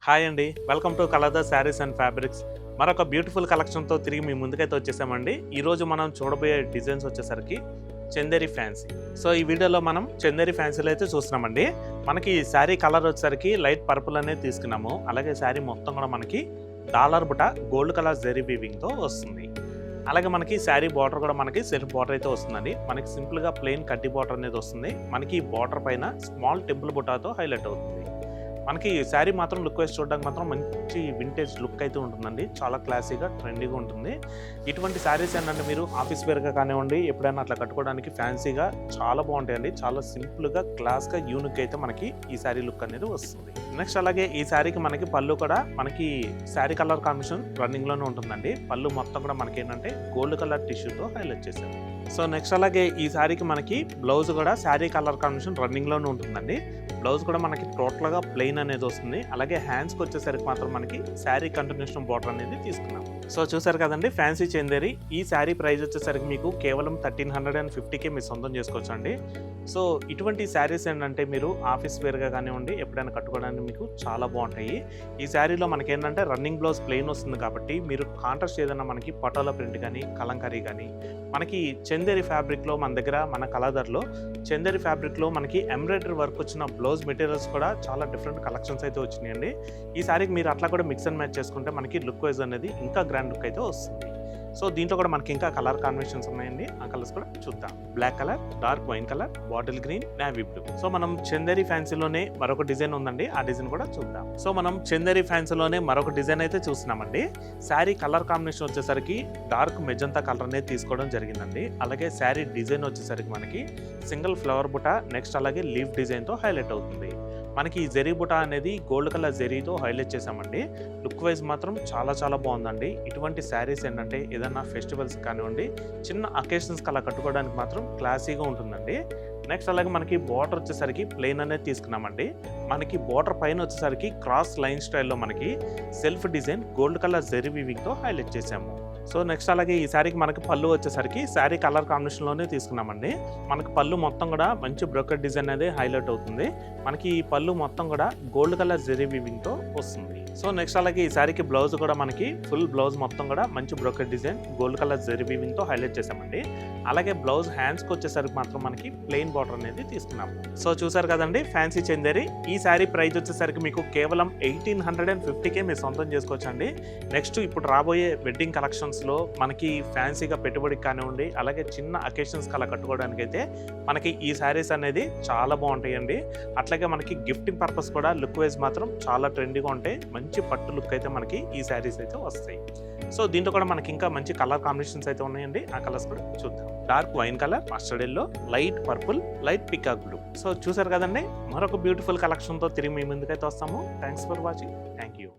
Hi అండి, welcome to colours saris and fabrics. మరొక beautiful కలెక్షన్తో తిరిగి మీ ముందుకైతే వచ్చేసామండి. ఈరోజు మనం చూడబోయే డిజైన్స్ వచ్చేసరికి చందేరి ఫ్యాన్సీ. సో ఈ వీడియోలో మనం చందేరి ఫ్యాన్సీలో అయితే చూస్తున్నామండి. మనకి శారీ కలర్ వచ్చేసరికి లైట్ పర్పుల్ అనేది తీసుకున్నాము. అలాగే శారీ మొత్తం కూడా మనకి డాలర్ బుట్ట గోల్డ్ కలర్ జెరీ వీవింగ్తో వస్తుంది. అలాగే మనకి శారీ బార్డర్ కూడా మనకి సెల్ఫ్ బార్డర్ అయితే వస్తుందండి. మనకి సింపుల్గా ప్లెయిన్ కడ్డీ బార్డర్ అనేది వస్తుంది. మనకి బార్డర్ పైన స్మాల్ టెంపుల్ బుట్టాతో హైలైట్ అవుతుంది. మనకి శారీ మాత్రం లుక్ వైజ్ చూడడానికి మాత్రం మంచి వింటేజ్ లుక్ అయితే ఉంటుందండి. చాలా క్లాసీగా ట్రెండీగా ఉంటుంది. ఇటువంటి శారీస్ ఏంటంటే మీరు ఆఫీస్ వేర్గా కానివ్వండి, ఎప్పుడైనా అట్లా కట్టుకోవడానికి ఫ్యాన్సీగా చాలా బాగుంటాయండి. చాలా సింపుల్గా క్లాస్గా యూనిక్ అయితే మనకి ఈ శారీ లుక్ అనేది వస్తుంది. నెక్స్ట్ అలాగే ఈ శారీకి మనకి పళ్ళు కూడా మనకి శారీ కలర్ కాంబినేషన్ రన్నింగ్లోనే ఉంటుందండి. పళ్ళు మొత్తం కూడా మనకి ఏంటంటే గోల్డ్ కలర్ టిష్యూతో హైలైట్ చేశారు. సో నెక్స్ట్ అలాగే ఈ శారీకి మనకి బ్లౌజ్ కూడా శారీ కలర్ కాంబినేషన్ రన్నింగ్లోనే ఉంటుందండి. బ్లౌజ్ కూడా మనకి టోటల్గా ప్లెయిన్ అనేది వస్తుంది. అలాగే హ్యాండ్స్కి వచ్చేసరికి మాత్రం మనకి శారీ కంటిన్యూషన్ బార్డర్ అనేది తీసుకున్నాం. సో చూసారు కదండి ఫ్యాన్సీ చందేరి. ఈ శారీ ప్రైస్ వచ్చేసరికి మీకు కేవలం 1350కే మీరు సొంతం చేసుకోవచ్చు అండి. సో ఇటువంటి శారీస్ ఏంటంటే మీరు ఆఫీస్ వేర్గా కానివ్వండి, ఎప్పుడైనా కట్టుకోవడానికి మీకు చాలా బాగుంటాయి. ఈ శారీలో మనకి ఏంటంటే రన్నింగ్ బ్లౌజ్ ప్లెయిన్ వస్తుంది కాబట్టి మీరు కాంట్రాస్ట్ ఏదైనా మనకి పటోలా ప్రింట్ కానీ కలంకారీ కానీ మనకి చందేరి ఫ్యాబ్రిక్లో మన దగ్గర మన కలర్లో చందేరి ఫ్యాబ్రిక్లో మనకి ఎంబ్రాయిడరీ వర్క్ వచ్చిన బ్లౌజ్ మెటీరియల్స్ కూడా చాలా డిఫరెంట్ కలెక్షన్స్ అయితే వచ్చినాయండి. ఈ శారీకి మీరు అట్లా కూడా మిక్స్ అండ్ మ్యాచ్ చేసుకుంటే మనకి లుక్ వైజ్ అనేది ఇంకా గ్రాండ్ లుక్ అయితే వస్తుంది. సో దీంట్లో కూడా మనకి ఇంకా కలర్ కాంబినేషన్స్ ఉన్నాయండి. ఆ కలర్స్ కూడా చూద్దాం. Black colour, dark wine colour, bottle green, navy blue. So మనం చందేరి ఫ్యాన్సీలోనే మరొక డిజైన్ ఉందండి. ఆ డిజైన్ కూడా చూద్దాం. సో మనం చందేరి ఫ్యాన్సీలోనే మరొక డిజైన్ అయితే చూస్తున్నామండి. శారీ కలర్ కాంబినేషన్ వచ్చేసరికి డార్క్ మెజంతా కలర్ అనేది తీసుకోవడం జరిగిందండి. అలాగే శారీ డిజైన్ వచ్చేసరికి మనకి సింగిల్ ఫ్లవర్ బుట్ట, నెక్స్ట్ అలాగే లీఫ్ డిజైన్తో హైలైట్ అవుతుంది. మనకి ఈ జెరీ బుటా అనేది గోల్డ్ కలర్ జెరీతో హైలైట్ చేసామండి. లుక్ వైజ్ మాత్రం చాలా చాలా బాగుందండి. ఇటువంటి శారీస్ ఏంటంటే ఏదైనా ఫెస్టివల్స్ కానివ్వండి, చిన్న అకేషన్స్కి అలా కట్టుకోవడానికి మాత్రం క్లాసీగా ఉంటుందండి. నెక్స్ట్ అలాగే మనకి బార్డర్ వచ్చేసరికి ప్లెయిన్ అనేది తీసుకున్నామండి. మనకి బార్డర్ పైన వచ్చేసరికి క్రాస్ లైన్ స్టైల్లో మనకి self design gold colour zari వీవింగ్తో హైలైట్ చేసాము. సో నెక్స్ట్ అలాగే ఈ శారీకి మనకి పళ్ళు వచ్చేసరికి శారీ కలర్ కాంబినేషన్లోనే తీసుకున్నామండి. మనకి పళ్ళు మొత్తం కూడా మంచి బ్రోకెట్ డిజైన్ అనేది హైలైట్ అవుతుంది. మనకి ఈ పళ్ళు మొత్తం కూడా గోల్డ్ కలర్ జెరీ వీవింగ్తో వస్తుంది. సో నెక్స్ట్ అలాగే ఈ శారీకి బ్లౌజ్ కూడా మనకి ఫుల్ బ్లౌజ్ మొత్తం కూడా మంచి brocade design gold colour zari వీవింగ్తో హైలైట్ చేసామండి. అలాగే బ్లౌజ్ హ్యాండ్స్కి వచ్చేసరికి మాత్రం మనకి ప్లెయిన్ బార్డర్ అనేది తీసుకున్నాము. సో చూసారు కదండి ఫ్యాన్సీ చందేరి. ఈ శారీ ప్రైస్ వచ్చేసరికి మీకు కేవలం 1850కే మీరు సొంతం చేసుకోవచ్చు అండి. నెక్స్ట్ ఇప్పుడు రాబోయే వెడ్డింగ్ కలెక్షన్స్లో మనకి ఫ్యాన్సీగా పెట్టుబడికి కానివ్వండి, అలాగే చిన్న అకేషన్స్కి అలా కట్టుకోవడానికి అయితే మనకి ఈ శారీస్ అనేది చాలా బాగుంటాయండి. అట్లాగే మనకి గిఫ్టింగ్ పర్పస్ కూడా లుక్ వైజ్ మాత్రం చాలా ట్రెండీగా ఉంటాయి. మంచి పట్టు లుక్ అయితే మనకి ఈ శారీస్ అయితే వస్తాయి. సో దీంట్లో కూడా మనకి ఇంకా మంచి కలర్ కాంబినేషన్స్ అయితే ఉన్నాయండి. ఆ కలర్స్ కూడా చూద్దాం. Dark wine colour, mustard yellow, light purple, light peacock blue. So చూసారు కదండి, మరొక బ్యూటిఫుల్ కలెక్షన్తో తిరిగి మీ ముందుకైతే వస్తాము. Thanks for watching. Thank you.